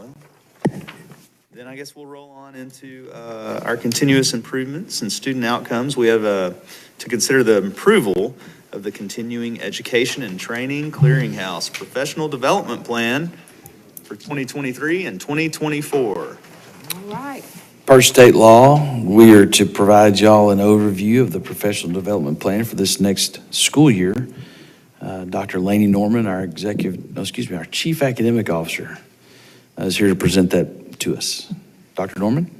Well, then I guess we'll roll on into our continuous improvements and student outcomes. We have to consider the approval of the Continuing Education and Training Clearinghouse Professional Development Plan for 2023 and 2024. All right. Per state law, we are to provide y'all an overview of the professional development plan for this next school year. Dr. Laney Norman, our Chief Academic Officer, is here to present that to us. Dr. Norman?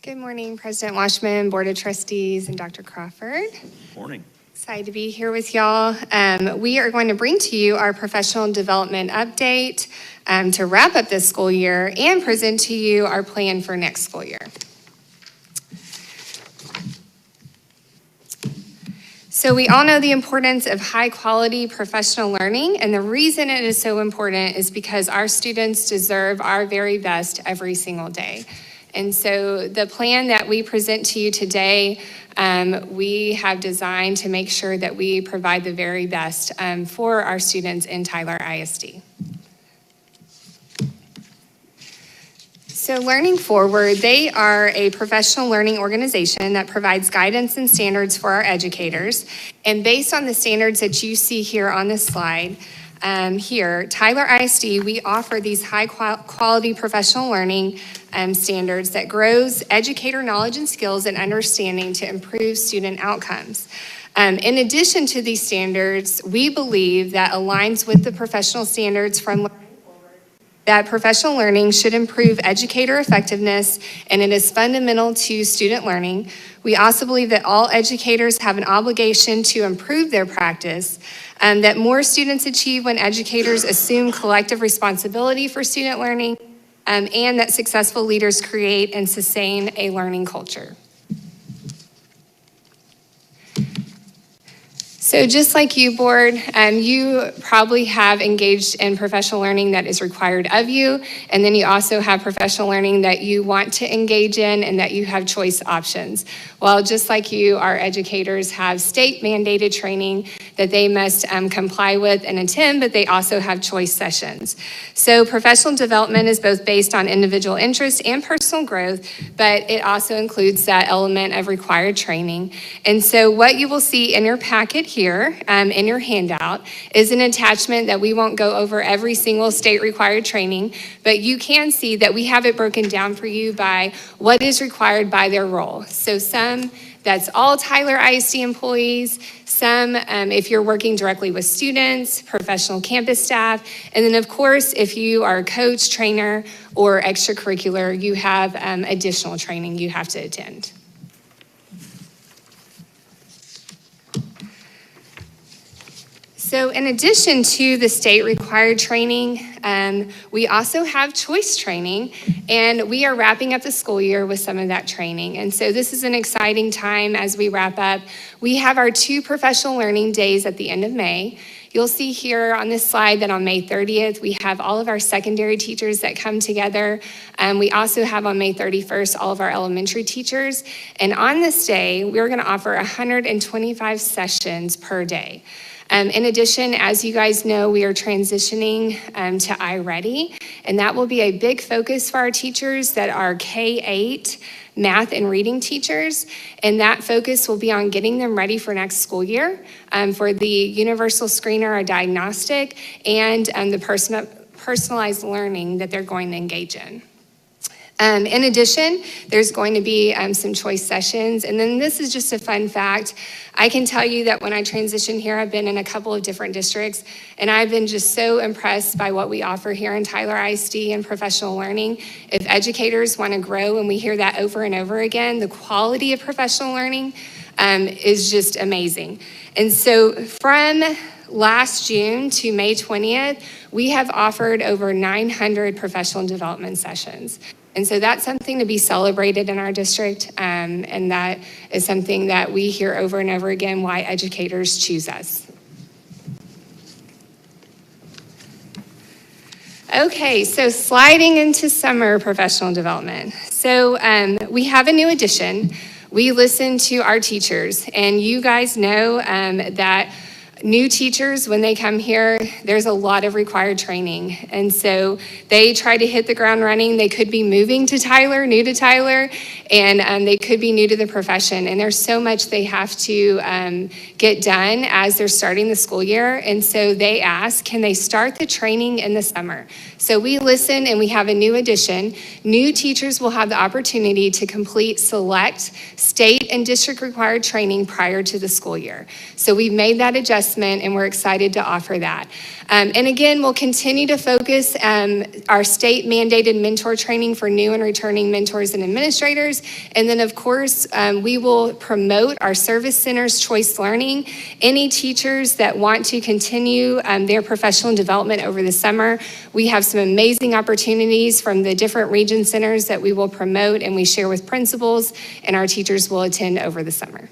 Good morning, President Washman, Board of Trustees, and Dr. Crawford. Morning. Excited to be here with y'all. We are going to bring to you our professional development update to wrap up this school year and present to you our plan for next school year. So we all know the importance of high quality professional learning, and the reason it is so important is because our students deserve our very best every single day. And so the plan that we present to you today, we have designed to make sure that we provide the very best for our students in Tyler ISD. So Learning Forward, they are a professional learning organization that provides guidance and standards for our educators. And based on the standards that you see here on this slide, here, Tyler ISD, we offer these high quality professional learning standards that grows educator knowledge and skills and understanding to improve student outcomes. In addition to these standards, we believe that aligns with the professional standards from Learning Forward, that professional learning should improve educator effectiveness, and it is fundamental to student learning. We also believe that all educators have an obligation to improve their practice, that more students achieve when educators assume collective responsibility for student learning, and that successful leaders create and sustain a learning culture. So just like you, board, you probably have engaged in professional learning that is required of you, and then you also have professional learning that you want to engage in and that you have choice options. Well, just like you, our educators have state mandated training that they must comply with and attend, but they also have choice sessions. So professional development is both based on individual interest and personal growth, but it also includes that element of required training. And so what you will see in your packet here, in your handout, is an attachment that we won't go over every single state required training, but you can see that we have it broken down for you by what is required by their role. So some, that's all Tyler ISD employees, some if you're working directly with students, professional campus staff, and then of course, if you are a coach, trainer, or extracurricular, you have additional training you have to attend. So in addition to the state required training, we also have choice training, and we are wrapping up the school year with some of that training. And so this is an exciting time as we wrap up. We have our 2 professional learning days at the end of May. You'll see here on this slide that on May 30th, we have all of our secondary teachers that come together. We also have on May 31st, all of our elementary teachers. And on this day, we're gonna offer 125 sessions per day. In addition, as you guys know, we are transitioning to iReady, and that will be a big focus for our teachers that are K-8 math and reading teachers, and that focus will be on getting them ready for next school year for the universal screener or diagnostic and the personalized learning that they're going to engage in. In addition, there's going to be some choice sessions. And then this is just a fun fact. I can tell you that when I transitioned here, I've been in a couple of different districts, and I've been just so impressed by what we offer here in Tyler ISD and professional learning. If educators want to grow, and we hear that over and over again, the quality of professional learning is just amazing. And so from last June to May 20th, we have offered over 900 professional development sessions. And so that's something to be celebrated in our district, and that is something that we hear over and over again why educators choose us. Okay, so sliding into summer professional development. So we have a new addition. We listen to our teachers, and you guys know that New teachers, when they come here, there's a lot of required training. And so they try to hit the ground running. They could be moving to Tyler, new to Tyler, and they could be new to the profession. And there's so much they have to get done as they're starting the school year. And so they ask, can they start the training in the summer? So we listen and we have a new addition. New teachers will have the opportunity to complete select state and district required training prior to the school year. So we've made that adjustment and we're excited to offer that. And again, we'll continue to focus our state mandated mentor training for new and returning mentors and administrators. And then of course, we will promote our service centers choice learning. Any teachers that want to continue their professional development over the summer, we have some amazing opportunities from the different region centers that we will promote and we share with principals, and our teachers will attend over the summer.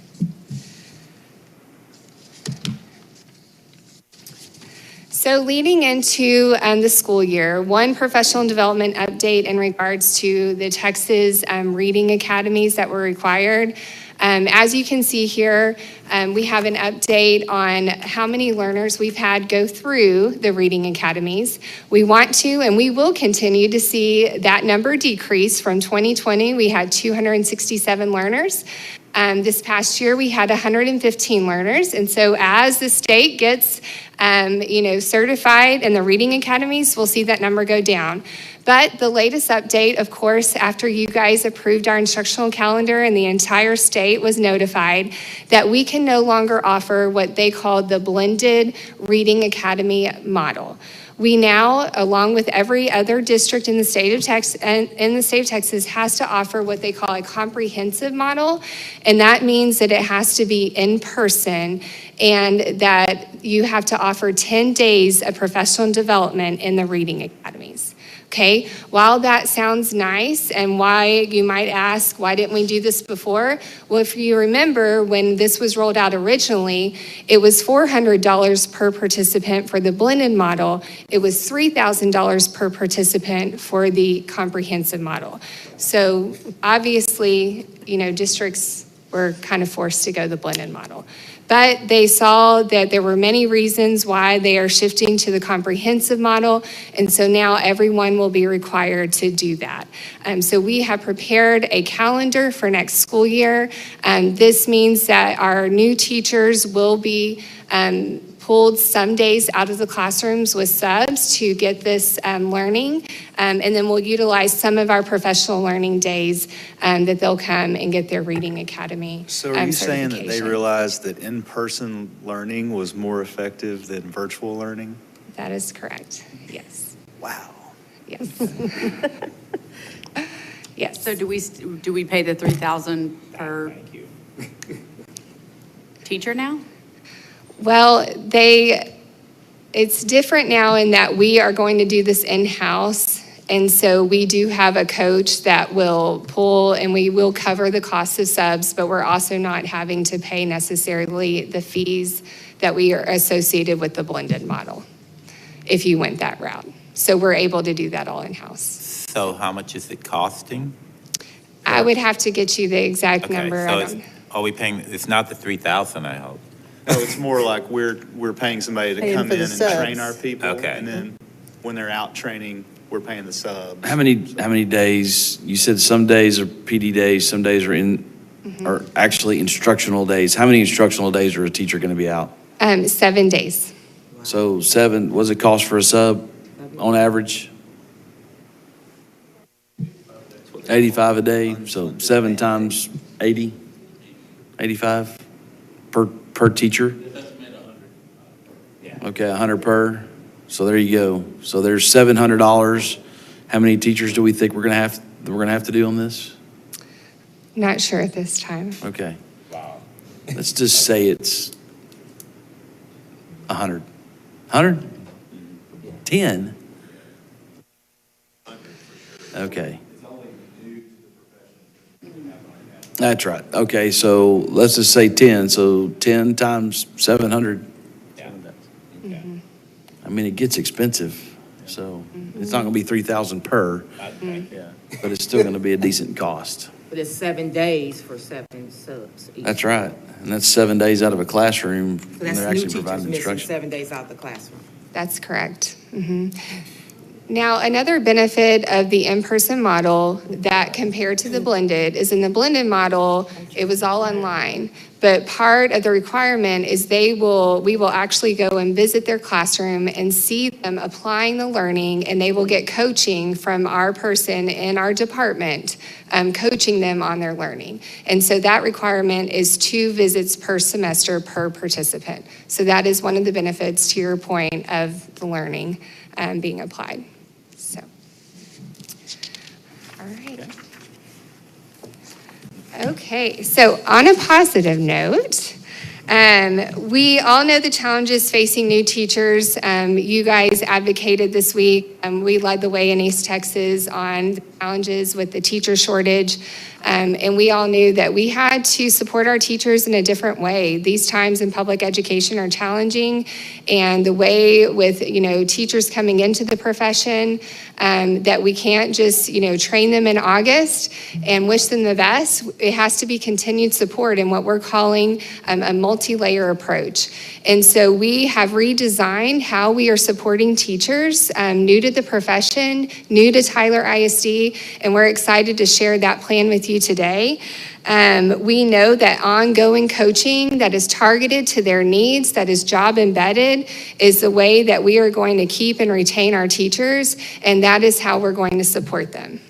So leading into the school year, one professional development update in regards to the Texas reading academies that were required. As you can see here, we have an update on how many learners we've had go through the reading academies. We want to, and we will continue to see that number decrease. From 2020, we had 267 learners. This past year, we had 115 learners. And so as the state gets, certified in the reading academies, we'll see that number go down. But the latest update, of course, after you guys approved our instructional calendar and the entire state was notified that we can no longer offer what they call the blended reading academy model. We now, along with every other district in the state of Texas, has to offer what they call a comprehensive model, and that means that it has to be in person and that you have to offer 10 days of professional development in the reading academies. Okay, while that sounds nice, and why you might ask, why didn't we do this before? Well, if you remember, when this was rolled out originally, it was $400 per participant for the blended model. It was $3,000 per participant for the comprehensive model. So obviously, districts were kind of forced to go the blended model. But they saw that there were many reasons why they are shifting to the comprehensive model, and so now everyone will be required to do that. So we have prepared a calendar for next school year. This means that our new teachers will be pulled some days out of the classrooms with subs to get this learning. And then we'll utilize some of our professional learning days that they'll come and get their reading academy So are you saying that they certification. realized that in-person learning was more effective than virtual learning? That is correct, yes, Wow. yes. Yes. So do we pay the $3,000 per teacher now? Well, it's different now in that we are going to do this in-house. And so we do have a coach that will pull and we will cover the cost of subs, but we're also not having to pay necessarily the fees that we are associated with the blended model, if you went that route. So we're able to do that all in-house. So how much is it costing? I would have to get you the exact Okay, number. so are we paying, it's not the 3,000, I hope. No, it's more like we're paying somebody to Paying come for in the and subs. train our people. Okay. And then when they're out training, we're paying the subs. How many days? You said some days are PD days, some days are actually instructional days. How many instructional days are a teacher going to be out? 7 days. So 7, what's it cost for a sub on average? 85 a day, so 7 times 80, 85 per teacher? Okay, 100 per. So there you go. So there's $700. How many teachers do we think we're gonna have to do on this? Not sure at this time. Okay. Wow. Let's just say it's 100. 100? 10? Okay. That's right. Okay, so let's just say 10. So 10 times 700. I mean, it gets expensive. So it's not going to be 3,000 per, but it's still going to be a decent cost. But it's 7 days for 7 subs. each. That's right. And that's 7 days out of a classroom So when that's they're new actually teachers providing missing instruction. 7 days out of the classroom. That's correct. Now, another benefit of the in-person model that compared to the blended is in the blended model, it was all online. But part of the requirement is we will actually go and visit their classroom and see them applying the learning, and they will get coaching from our person in our department, coaching them on their learning. And so that requirement is 2 visits per semester per participant. So that is one of the benefits, to your point, of the learning being applied. So, all right. Okay, so on a positive note, we all know the challenges facing new teachers. You guys advocated this week. We led the way in East Texas on the challenges with the teacher shortage. And we all knew that we had to support our teachers in a different way. These times in public education are challenging, and the way with, teachers coming into the profession, that we can't just, train them in August and wish them the best. It has to be continued support in what we're calling a multi-layer approach. And so we have redesigned how we are supporting teachers new to the profession, new to Tyler ISD, and we're excited to share that plan with you today. We know that ongoing coaching that is targeted to their needs, that is job embedded, is the way that we are going to keep and retain our teachers, and that is how we're going to support them.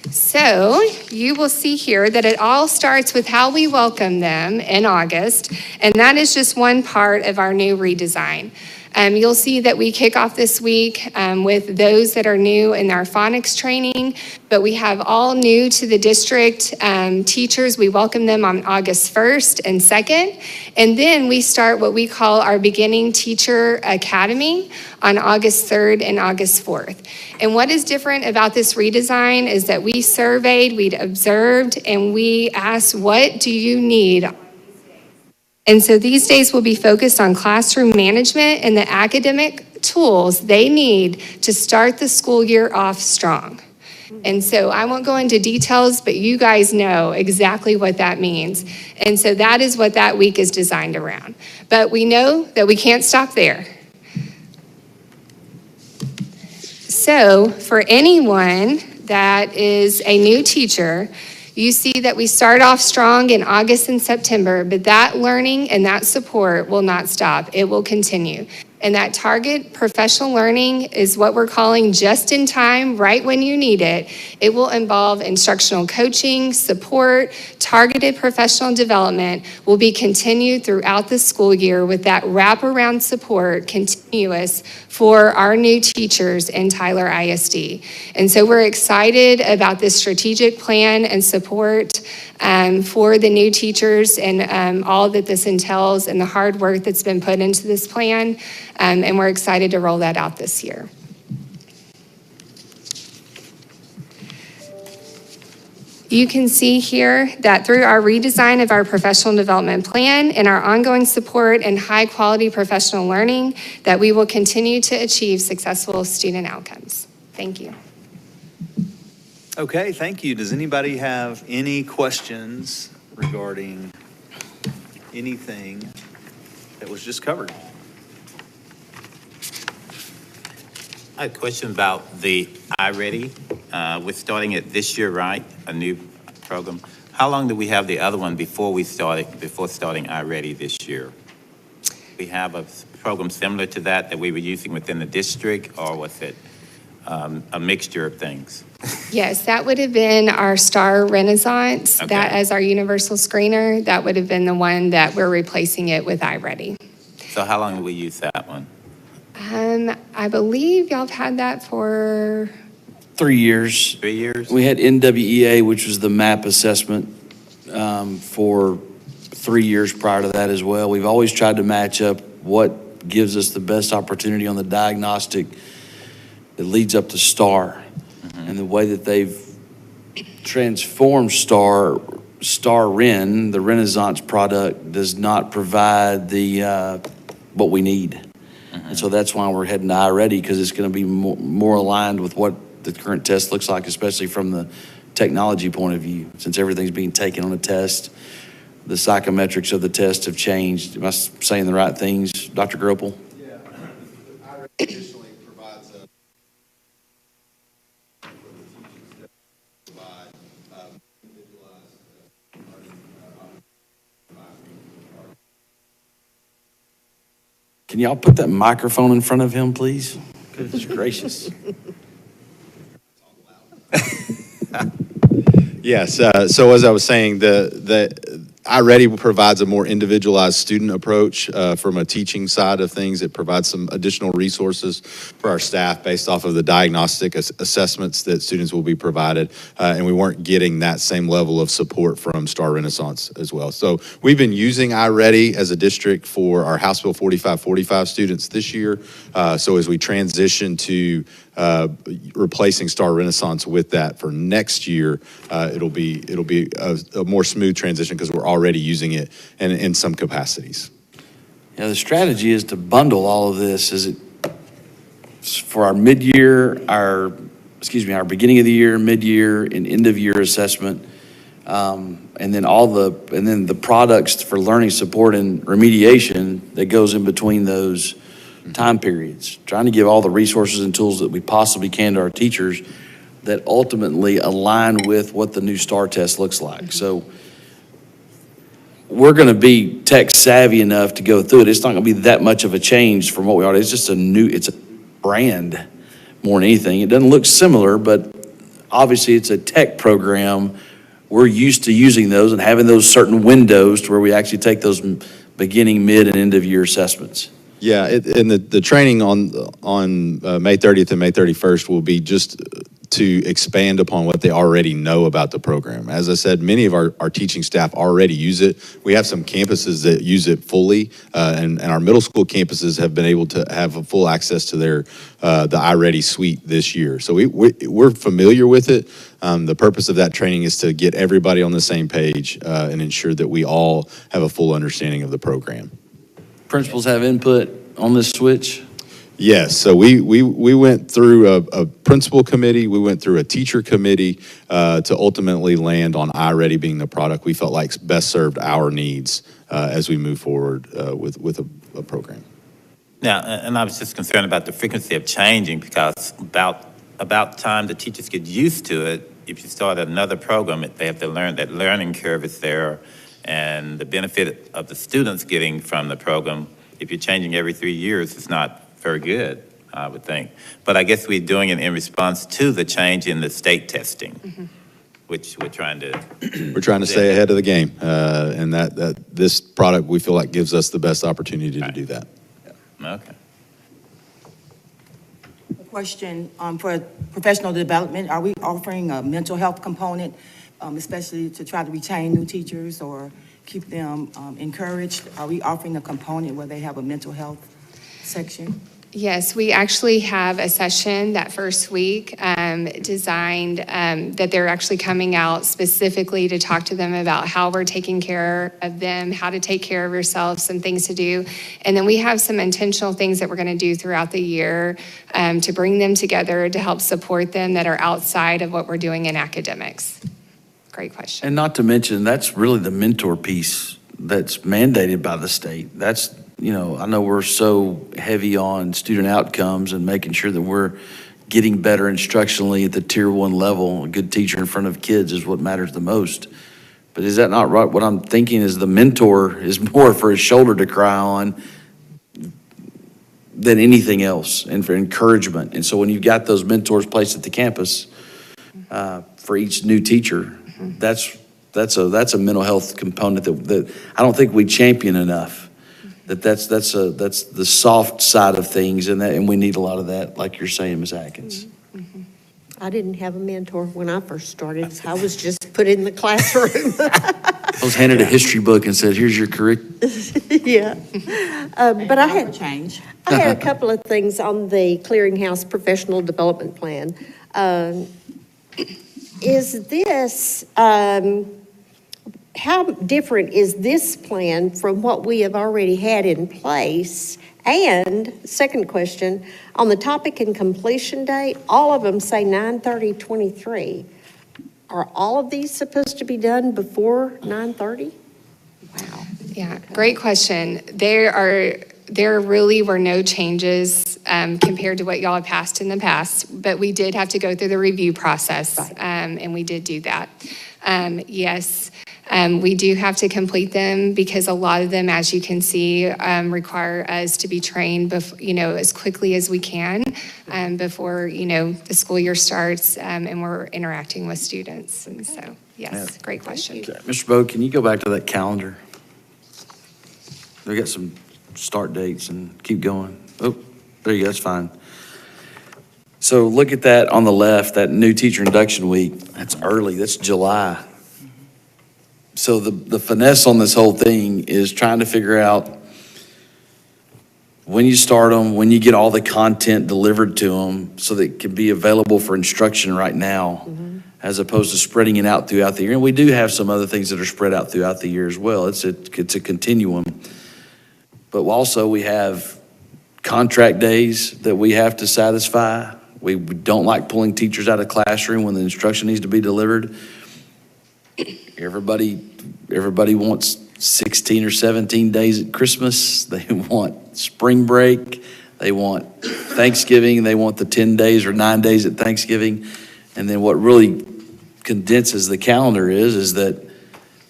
So you will see here that it all starts with how we welcome them in August, and that is just one part of our new redesign. You'll see that we kick off this week with those that are new in our phonics training, but we have all new to the district teachers. We welcome them on August 1st and 2nd, and then we start what we call our Beginning Teacher Academy on August 3rd and August 4th. And what is different about this redesign is that we surveyed, we observed, and we asked, what do you need? And so these days will be focused on classroom management and the academic tools they need to start the school year off strong. And so I won't go into details, but you guys know exactly what that means. And so that is what that week is designed around. But we know that we can't stop there. So for anyone that is a new teacher, you see that we start off strong in August and September, but that learning and that support will not stop. It will continue. And that target professional learning is what we're calling just in time, right when you need it. It will involve instructional coaching, support, targeted professional development will be continued throughout the school year with that wraparound support continuous for our new teachers in Tyler ISD. And so we're excited about this strategic plan and support for the new teachers and all that this entails and the hard work that's been put into this plan. And we're excited to roll that out this year. You can see here that through our redesign of our professional development plan and our ongoing support and high quality professional learning, that we will continue to achieve successful student outcomes. Thank you. Okay, thank you. Does anybody have any questions regarding anything that was just covered? I had a question about the iReady. We're starting it this year, right? A new program. How long do we have the other one before starting iReady this year? We have a program similar to that we were using within the district, or was it a mixture of things? Yes, that would have been our Star Renaissance. Okay. That as our universal screener, that would have been the one that we're replacing it with iReady. So how long do we use that one? I believe y'all have had that for 3 years. 3 years? We had NWEA, which was the MAP assessment, for 3 years prior to that as well. We've always tried to match up what gives us the best opportunity on the diagnostic that leads up to STAR. And the way that they've transformed STAR-REN, the Renaissance product, does not provide the what we need. And so that's why we're heading to iReady, because it's going to be more aligned with what the current test looks like, especially from the technology point of view, since everything's being taken on a test. The psychometrics of the test have changed. Am I saying the right things, Dr. Gropel? Yeah, I additionally provides a individualized Can y'all put that microphone in front of him, please? Goodness gracious. Yes, so as I was saying, the iReady provides a more individualized student approach from a teaching side of things. It provides some additional resources for our staff based off of the diagnostic assessments that students will be provided, and we weren't getting that same level of support from Star Renaissance as well. So we've been using iReady as a district for our House Bill 4545 students this year. So as we transition to replacing Star Renaissance with that for next year, it'll be a more smooth transition because we're already using it in some capacities. Yeah, the strategy is to bundle all of this. Is it for our mid-year, our beginning of the year, mid-year, and end-of-year assessment, and then the products for learning support and remediation that goes in between those time periods, trying to give all the resources and tools that we possibly can to our teachers that ultimately align with what the new STAR test looks like. So we're going to be tech savvy enough to go through it. It's not going to be that much of a change from what we are. It's just it's a brand more than anything. It doesn't look similar, but obviously it's a tech program. We're used to using those and having those certain windows to where we actually take those beginning, mid, and end of year assessments. Yeah, and the training on May 30th and May 31st will be just to expand upon what they already know about the program. As I said, many of our teaching staff already use it. We have some campuses that use it fully, and our middle school campuses have been able to have a full access to the iReady suite this year. So we're familiar with it. The purpose of that training is to get everybody on the same page and ensure that we all have a full understanding of the program. Principals have input on this switch? Yes, so we went through a principal committee, we went through a teacher committee to ultimately land on iReady being the product we felt like best served our needs as we move forward with a program. Now, and I was just concerned about the frequency of changing because about time the teachers get used to it, if you start another program, they have to learn, that learning curve is there, and the benefit of the students getting from the program, if you're changing every 3 years, it's not very good, I would think. But I guess we're doing it in response to the change in the state testing, which we're trying to... We're trying to stay ahead of the game, and that this product we feel like gives us the best opportunity to do that. Okay. A question for professional development. Are we offering a mental health component, especially to try to retain new teachers or keep them encouraged? Are we offering a component where they have a mental health section? Yes, we actually have a session that first week designed that they're actually coming out specifically to talk to them about how we're taking care of them, how to take care of yourself, some things to do. And then we have some intentional things that we're going to do throughout the year to bring them together to help support them that are outside of what we're doing in academics. Great question. And not to mention, that's really the mentor piece that's mandated by the state. That's, I know we're so heavy on student outcomes and making sure that we're getting better instructionally at the tier 1 level. A good teacher in front of kids is what matters the most. But is that not right? What I'm thinking is the mentor is more for a shoulder to cry on than anything else, and for encouragement. And so when you've got those mentors placed at the campus for each new teacher, that's a mental health component that I don't think we champion enough. That's the soft side of things, and we need a lot of that, like you're saying, Ms. Atkins. I didn't have a mentor when I first started. I was just put in the classroom. I was handed a history book and said, "Here's your curriculum." Yeah, but I had a couple of things on the Clearinghouse Professional Development Plan. Is this, how different is this plan from what we have already had in place? And second question, on the topic and completion date, all of them say 9/30/23. Are all of these supposed to be done before 9:30? Wow. Yeah, great question. There really were no changes compared to what y'all have passed in the past, but we did have to go through the review process, and we did do that. Yes, we do have to complete them because a lot of them, as you can see, require us to be trained, as quickly as we can before, the school year starts and we're interacting with students. And so, yes, great question. Mr. Bo, can you go back to that calendar? We got some start dates and keep going. Oh, there you go, that's fine. So look at that on the left, that new teacher induction week. That's early, that's July. So the finesse on this whole thing is trying to figure out when you start them, when you get all the content delivered to them so that it can be available for instruction right now, as opposed to spreading it out throughout the year. And we do have some other things that are spread out throughout the year as well. It's a continuum. But also we have contract days that we have to satisfy. We don't like pulling teachers out of classroom when the instruction needs to be delivered. Everybody wants 16 or 17 days at Christmas. They want spring break. They want Thanksgiving. They want the 10 days or 9 days at Thanksgiving. And then what really condenses the calendar is that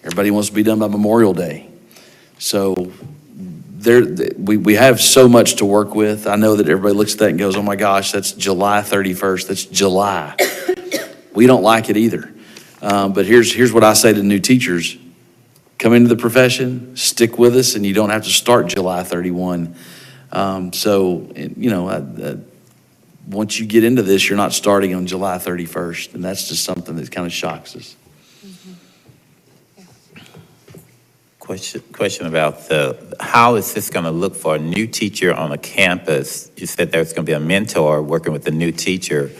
everybody wants to be done by Memorial Day. So we have so much to work with. I know that everybody looks at that and goes, oh my gosh, that's July 31st. That's July. We don't like it either. But here's what I say to new teachers. Come into the profession, stick with us, and you don't have to start July 31. Once you get into this, you're not starting on July 31st, and that's just something that kind of shocks us. Question about how is this going to look for a new teacher on a campus? You said there's going to be a mentor working with the new teacher.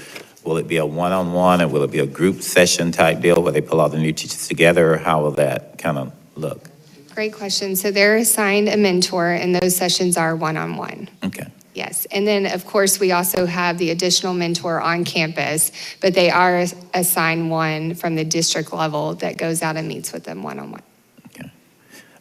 Will it be a one-on-one, or will it be a group session type deal where they pull all the new teachers together, or how will that kind of look? Great question. So they're assigned a mentor, and those sessions are one-on-one. Okay. Yes, and then, of course, we also have the additional mentor on campus, but they are assigned one from the district level that goes out and meets with them one-on-one. Okay.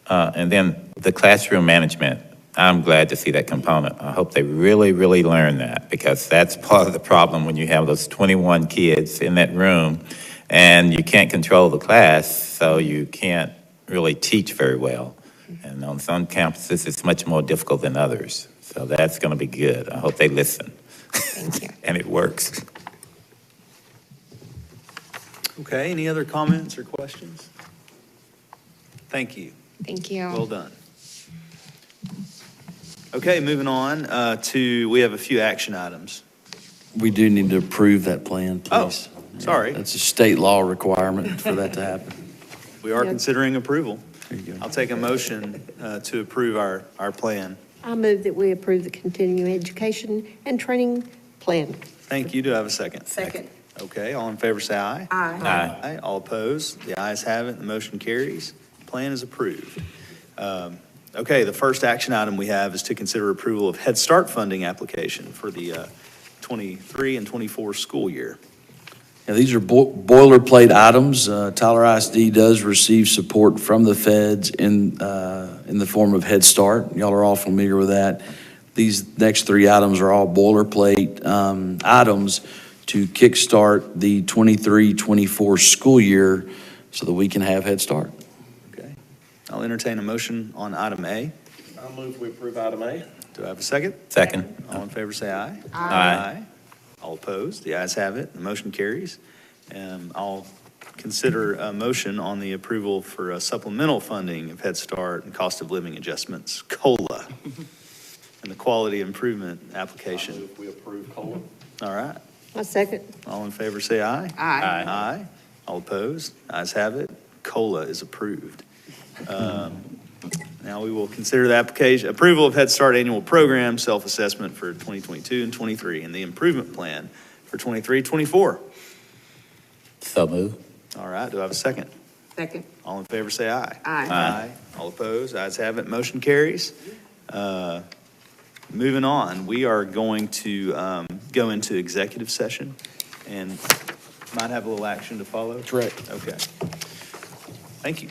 And then the classroom management, I'm glad to see that component. I hope they really, really learn that, because that's part of the problem when you have those 21 kids in that room and you can't control the class, so you can't really teach very well. And on some campuses, it's much more difficult than others. So that's going to be good. I hope they listen. Thank you. And it works. Okay, any other comments or questions? Thank you. Thank you. Well done. Okay, moving on we have a few action items. We do need to approve that plan, Oh, please. sorry. That's a state law requirement for that to happen. We are considering approval. There you go. I'll take a motion to approve our plan. I move that we approve the continuing education and training plan. Thank you. Do I have a second? Second. Okay, all in favor say aye. Aye. Aye. All opposed? The ayes have it. The motion carries. Plan is approved. Okay, the first action item we have is to consider approval of Head Start funding application for the 23 and 24 school year. Yeah, these are boilerplate items. Tyler ISD does receive support from the feds in the form of Head Start. Y'all are all familiar with that. These next three items are all boilerplate items to kickstart the 23-24 school year so that we can have Head Start. Okay, I'll entertain a motion on item A. I'll move we approve item A. Do I have a second? Second. All in favor say aye. Aye. All opposed? The ayes have it. The motion carries. I'll consider a motion on the approval for a supplemental funding of Head Start and cost of living adjustments, COLA, and the quality improvement application. I move we approve COLA. All right. A second. All in favor say aye. Aye. Aye. All opposed? Ayes have it. COLA is approved. Now we will consider the application, approval of Head Start annual program self-assessment for 2022 and 23 and the improvement plan for 23-24. So move. All right, do I have a second? Second. All in favor say aye. Aye. Aye. All opposed? Ayes have it. Motion carries. Moving on, we are going to go into executive session. And Might have a little action to follow? Correct. Okay. Thank you.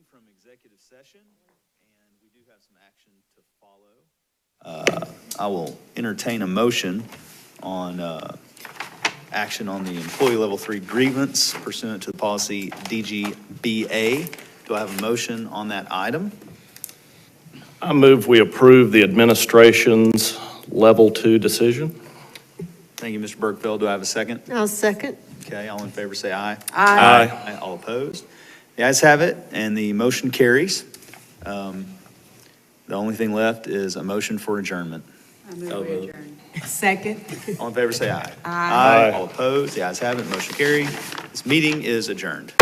From executive session, and we do have some action to follow. I will entertain a motion on action on the employee level 3 grievance pursuant to the policy DGBA. Do I have a motion on that item? I move we approve the administration's level 2 decision. Thank you, Mr. Berkfeld. Do I have a second? I'll second. Okay, all in favor say aye. Aye. All opposed? The ayes have it, and the motion carries. The only thing left is a motion for adjournment. I move we adjourn. Second. All in favor say aye. Aye. All opposed? The ayes have it, motion carried. This meeting is adjourned.